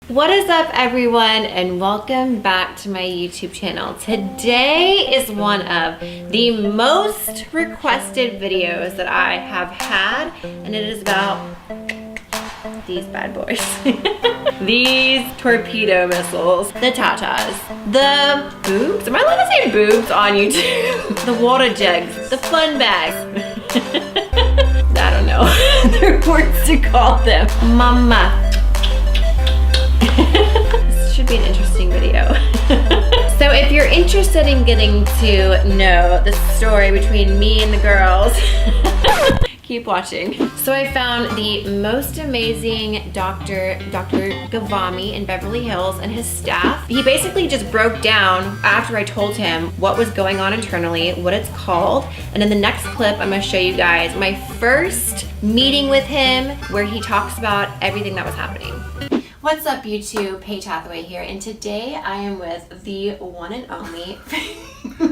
What is up, everyone, and welcome back to my YouTube channel. Today is one of the most requested videos that I have had, and it is about these bad boys. These torpedo missiles, the tatas, the boobs. Am I allowed to say boobs on YouTube? The water jugs, the fun bags. I don't know. There are words to call them. Mama. This should be an interesting video. So if you're interested in getting to know the story between me and the girls, keep watching. So I found the most amazing Dr. Ghavami in Beverly Hills and his staff. He basically just broke down after I told him what was going on internally, what it's called, and in the next clip I'm gonna show you guys my first meeting with him where he talks about everything that was happening. What's up, YouTube? Paige Hathaway here, and today I am with the one and only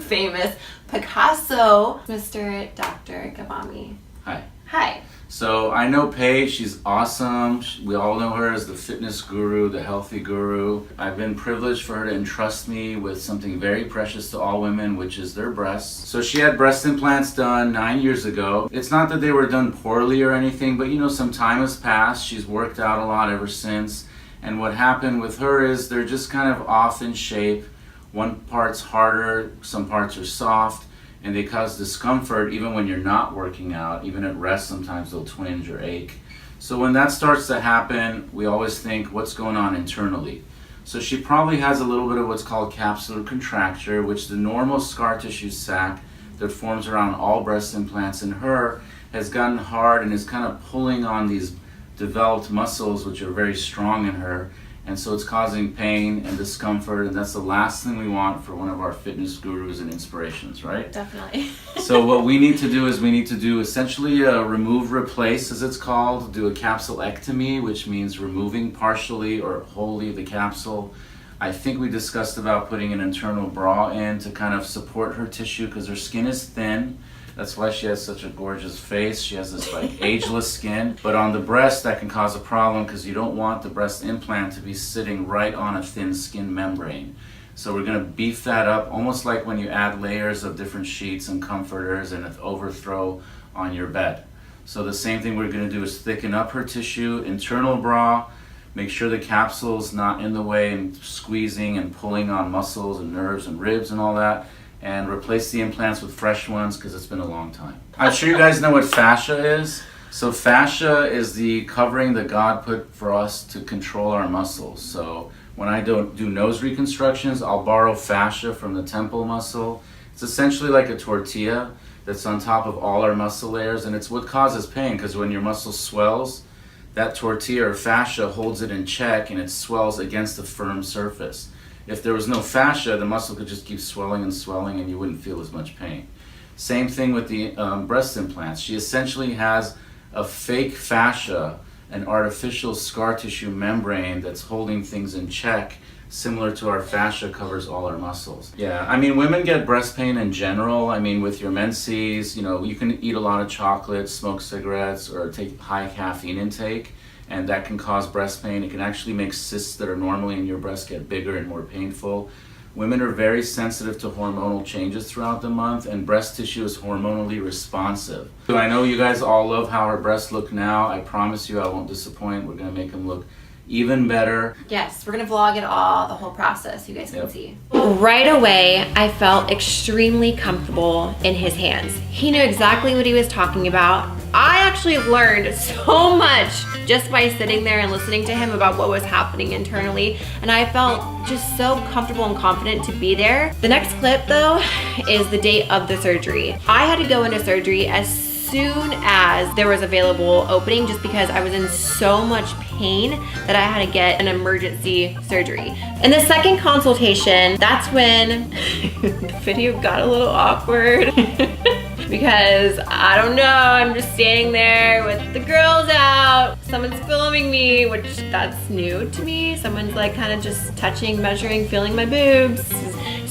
famous Picasso, Mr. Dr. Ghavami. Hi. Hi. So I know Paige, she's awesome. We all know her as the fitness guru, the healthy guru. I've been privileged for her to entrust me with something very precious to all women, which is their breasts. So she had breast implants done 9 years ago. It's not that they were done poorly or anything, but you know, some time has passed. She's worked out a lot ever since. And what happened with her is they're just kind of off in shape. One part's harder, some parts are soft, and they cause discomfort even when you're not working out. Even at rest, sometimes they'll twinge or ache. So when that starts to happen, we always think, what's going on internally? So she probably has a little bit of what's called capsular contracture, which the normal scar tissue sac that forms around all breast implants in her has gotten hard and is kind of pulling on these developed muscles which are very strong in her, and so it's causing pain and discomfort, and that's the last thing we want for one of our fitness gurus and inspirations, right? Definitely. So what we need to do is we need to do essentially a remove replace, as it's called, do a capsulectomy, which means removing partially or wholly the capsule. I think we discussed about putting an internal bra in to kind of support her tissue because her skin is thin. That's why she has such a gorgeous face. She has this like ageless skin. But on the breast, that can cause a problem because you don't want the breast implant to be sitting right on a thin skin membrane. So we're gonna beef that up, almost like when you add layers of different sheets and comforters and an overthrow on your bed. So the same thing we're gonna do is thicken up her tissue, internal bra, make sure the capsule's not in the way and squeezing and pulling on muscles and nerves and ribs and all that, and replace the implants with fresh ones because it's been a long time. I'm sure you guys know what fascia is. So fascia is the covering that God put for us to control our muscles. So when I do nose reconstructions, I'll borrow fascia from the temple muscle. It's essentially like a tortilla that's on top of all our muscle layers, and it's what causes pain because when your muscle swells, that tortilla or fascia holds it in check and it swells against a firm surface. If there was no fascia, the muscle could just keep swelling and swelling and you wouldn't feel as much pain. Same thing with the breast implants. She essentially has a fake fascia, an artificial scar tissue membrane that's holding things in check, similar to our fascia covers all our muscles. Yeah, I mean, women get breast pain in general. I mean, with your menses, you know, you can eat a lot of chocolate, smoke cigarettes, or take high caffeine intake, and that can cause breast pain. It can actually make cysts that are normally in your breast get bigger and more painful. Women are very sensitive to hormonal changes throughout the month, and breast tissue is hormonally responsive. So I know you guys all love how her breasts look now. I promise you I won't disappoint. We're gonna make them look even better. Yes, we're gonna vlog it all, the whole process, so you guys can see. Right away, I felt extremely comfortable in his hands. He knew exactly what he was talking about. I actually learned so much just by sitting there and listening to him about what was happening internally, and I felt just so comfortable and confident to be there. The next clip though is the date of the surgery. I had to go into surgery as soon as there was available opening just because I was in so much pain that I had to get an emergency surgery. In the second consultation, that's when the video got a little awkward. Because I don't know, I'm just standing there with the girls out, someone's filming me, which that's new to me. Someone's like kind of just touching, measuring, feeling my boobs.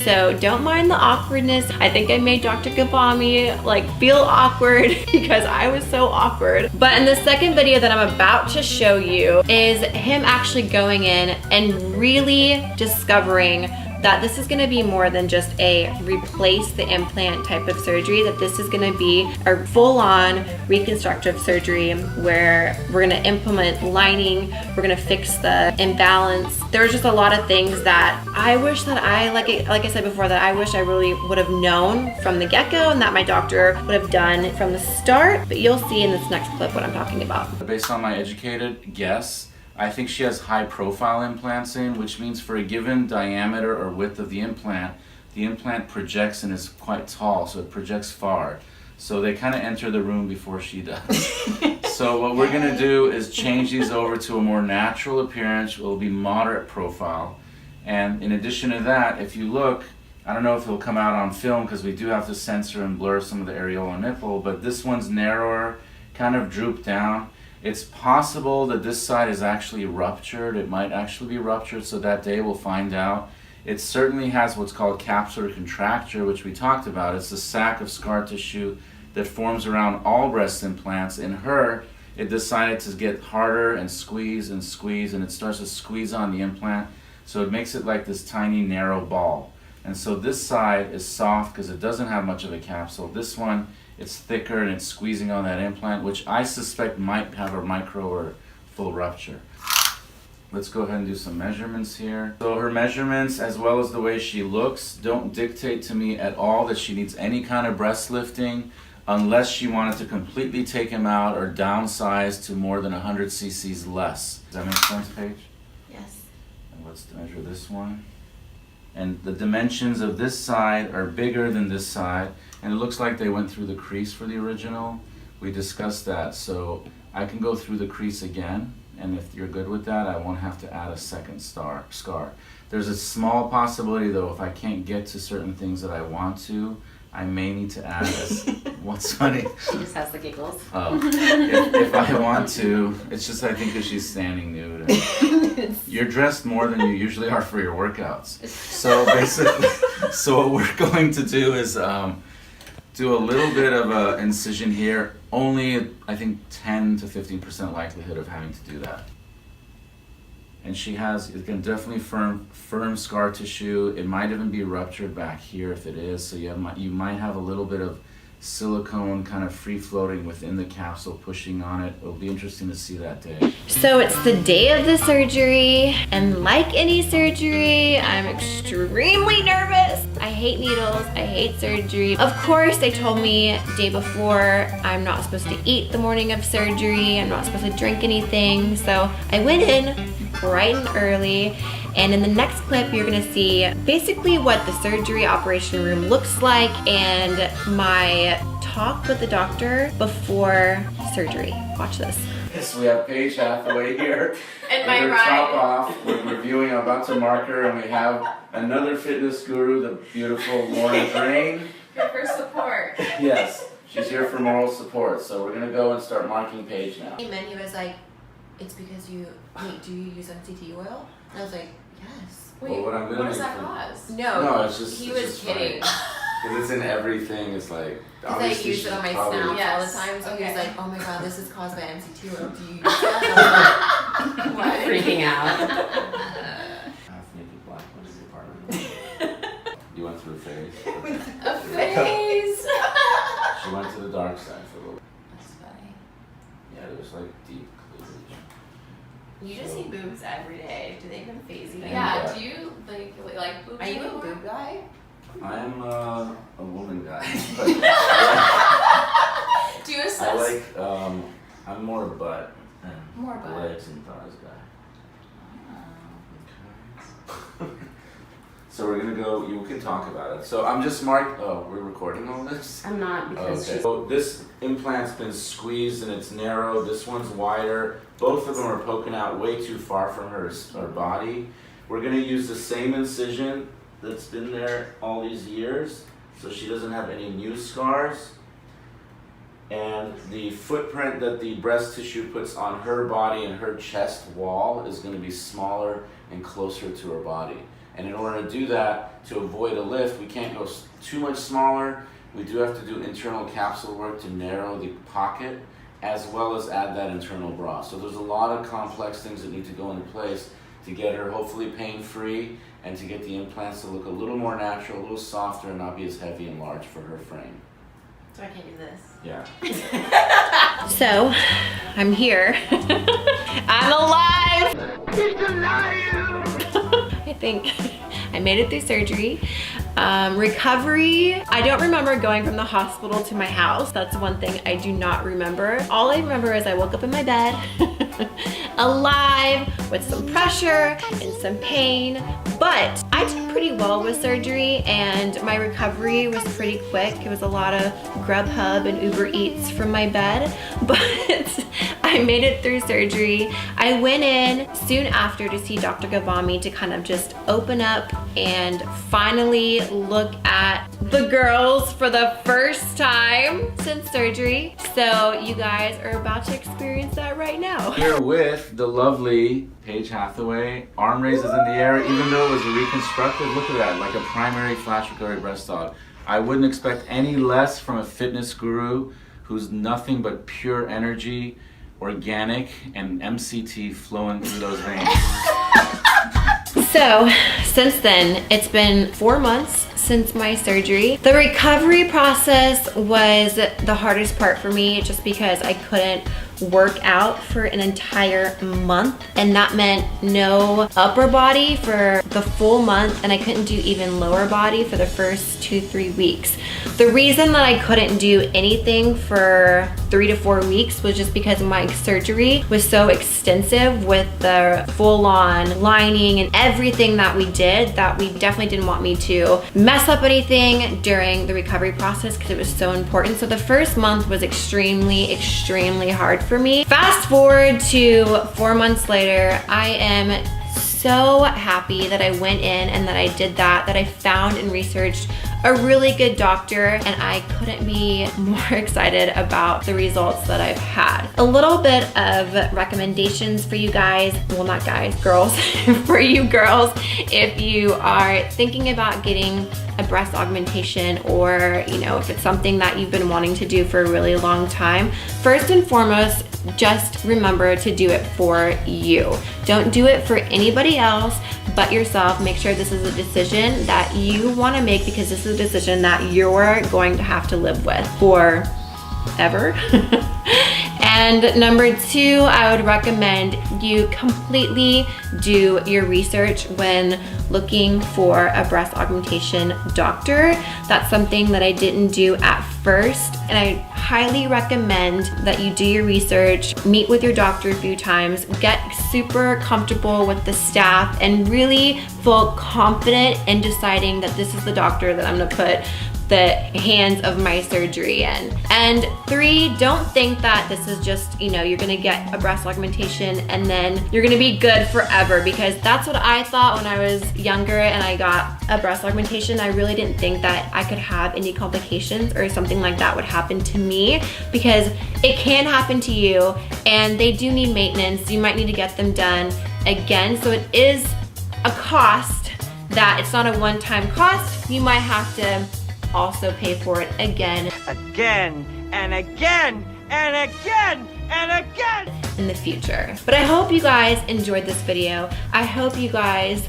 So don't mind the awkwardness. I think I made Dr. Ghavami like feel awkward because I was so awkward. But in the second video that I'm about to show you is him actually going in and really discovering that this is gonna be more than just a replace the implant type of surgery, that this is gonna be a full-on reconstructive surgery where we're gonna implement lining, we're gonna fix the imbalance. There's just a lot of things that I wish that like I said before, that I wish I really would have known from the get-go and that my doctor would have done from the start, but you'll see in this next clip what I'm talking about. Based on my educated guess, I think she has high profile implants in, which means for a given diameter or width of the implant projects and is quite tall, so it projects far. So they kind of enter the room before she does. So what we're gonna do is change these over to a more natural appearance. It will be moderate profile. And in addition to that, if you look, I don't know if it'll come out on film because we do have to censor and blur some of the areola nipple, but this one's narrower, kind of drooped down. It's possible that this side is actually ruptured. It might actually be ruptured, so that day we'll find out. It certainly has what's called capsular contracture, which we talked about. It's a sac of scar tissue that forms around all breast implants. In her, it decided to get harder and squeeze, and it starts to squeeze on the implant, so it makes it like this tiny narrow ball. And so this side is soft because it doesn't have much of a capsule. This one, it's thicker and it's squeezing on that implant, which I suspect might have a micro or full rupture. Let's go ahead and do some measurements here. So her measurements, as well as the way she looks, don't dictate to me at all that she needs any kind of breast lifting unless she wanted to completely take him out or downsize to more than 100 cc's less. Does that make sense, Paige? Yes. And let's measure this one. And the dimensions of this side are bigger than this side, and it looks like they went through the crease for the original. We discussed that, so I can go through the crease again, and if you're good with that, I won't have to add a second scar. There's a small possibility though, if I can't get to certain things that I want to, I may need to add this. What's funny? She just has the giggles. Oh, if I want to, it's just I think that she's standing nude. You're dressed more than you usually are for your workouts. So basically, what we're going to do is do a little bit of an incision here. Only, I think, 10 to 15% likelihood of having to do that. And she has, again, definitely firm scar tissue. It might even be ruptured back here if it is. So you might have a little bit of silicone kind of free floating within the capsule pushing on it. It'll be interesting to see that day. So it's the day of the surgery, and like any surgery, I'm extremely nervous. I hate needles, I hate surgery. Of course, they told me the day before I'm not supposed to eat the morning of surgery, I'm not supposed to drink anything. So I went in bright and early, and in the next clip you're gonna see basically what the surgery operation room looks like and my talk with the doctor before surgery. Watch this. Yes, we have Paige Hathaway here. And my her ride. top off. We're reviewing, I'm about to mark her, and we have another fitness guru, the beautiful Lauren Drain. Here for support. Yes, she's here for moral support. So we're gonna go and start marking Paige now. And then he was like, it's because you, wait, do you use MCT oil? And I was like, yes. Well, Wait, what I'm gonna what does do that for- cause? No, it's just He it's was just kidding. Because it's in everything. It's like Because I obviously use it on my she's probably- snouts all the Yes. time, so he was Okay. like, oh my god, this is caused by MCT oil. Do you use that? And I was like, what? Freaking out. Half naked black one in the apartment. You went through a phase. A face. She went to the dark side for a little. That's funny. Yeah, there was like deep cleavage. You just see boobs every day. Do they even phase you? And, Yeah, do you like boobs? Are you a anymore? boob guy? I'm a woman guy, but Do you I assess? like I'm more butt and More butt. legs and thighs guy. So we're gonna go. You can talk about it. So I'm just marked. Oh, we're recording all this. I'm not because Okay. So this implant's been squeezed and it's narrow. This one's wider. Both of them are poking out way too far from her body. We're gonna use the same incision that's been there all these years, so she doesn't have any new scars. And the footprint that the breast tissue puts on her body and her chest wall is gonna be smaller and closer to her body. And in order to do that, to avoid a lift, we can't go too much smaller. We do have to do internal capsule work to narrow the pocket, as well as add that internal bra. So there's a lot of complex things that need to go into place to get her hopefully pain-free and to get the implants to look a little more natural, a little softer, and not be as heavy and large for her frame. So I can't do this. Yeah. So, I'm here. I'm alive! He's alive! I think I made it through surgery. Recovery, I don't remember going from the hospital to my house. That's one thing I do not remember. All I remember is I woke up in my bed, alive, with some pressure and some pain, but I did pretty well with surgery and my recovery was pretty quick. It was a lot of Grubhub and Uber Eats from my bed, but I made it through surgery. I went in soon after to see Dr. Ghavami to kind of just open up and finally look at the girls for the first time since surgery. So you guys are about to experience that right now. Here with the lovely Paige Hathaway, arm raises in the air, even though it was reconstructed. Look at that, like a primary flash recovery breast aug. I wouldn't expect any less from a fitness guru who's nothing but pure energy, organic, and MCT flowing through those veins. So, since then, it's been 4 months since my surgery. The recovery process was the hardest part for me just because I couldn't work out for an entire month, and that meant no upper body for the full month, and I couldn't do even lower body for the first 2-3 weeks. The reason that I couldn't do anything for 3 to 4 weeks was just because my surgery was so extensive with the full-on lining and everything that we did that we definitely didn't want me to mess up anything during the recovery process because it was so important. So the first month was extremely hard for me. Fast forward to 4 months later, I am so happy that I went in and that I did that I found and researched a really good doctor, and I couldn't be more excited about the results that I've had. A little bit of recommendations for you guys, well not guys, girls, for you girls, if you are thinking about getting a breast augmentation, or if it's something that you've been wanting to do for a really long time. First and foremost, just remember to do it for you. Don't do it for anybody else but yourself. Make sure this is a decision that you want to make, because this is a decision that you're going to have to live with forever. And number 2, I would recommend you completely do your research when looking for a breast augmentation doctor. That's something that I didn't do at first, and I highly recommend that you do your research, meet with your doctor a few times, get super comfortable with the staff, and really feel confident in deciding that this is the doctor that I'm gonna put the hands of my surgery in. And 3, don't think that this is just, you're gonna get a breast augmentation and then you're gonna be good forever, because that's what I thought when I was younger and I got a breast augmentation. I really didn't think that I could have any complications or something like that would happen to me, because it can happen to you and they do need maintenance. You might need to get them done again. So it is a cost that it's not a one-time cost. You might have to also pay for it again and again in the future. But I hope you guys enjoyed this video. I hope you guys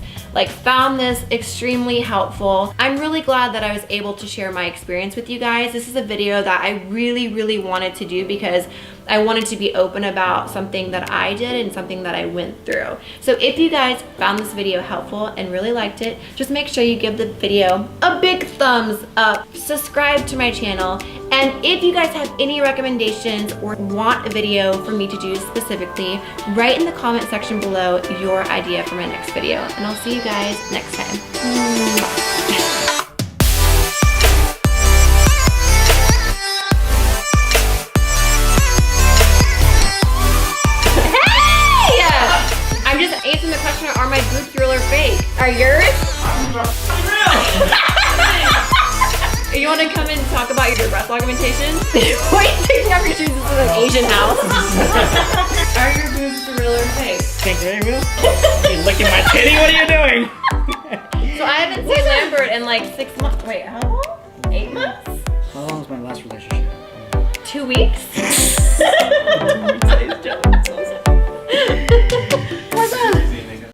found this extremely helpful. I'm really glad that I was able to share my experience with you guys. This is a video that I really wanted to do because I wanted to be open about something that I did and something that I went through. So if you guys found this video helpful and really liked it, just make sure you give the video a big thumbs up, subscribe to my channel, and if you guys have any recommendations or want a video for me to do specifically, write in the comment section below your idea for my next video, and I'll see you guys next time. Answer the question, are my boobs real or fake? Are yours? You want to come and talk about your breast augmentation? Why are you taking off your shoes? This is an Asian house. Are your boobs real or fake? Think they're real? You licking my titty? What are you doing? So I haven't seen Lambert in like 6 months. Wait, how long? 8 months? How long was my last relationship? 2 weeks?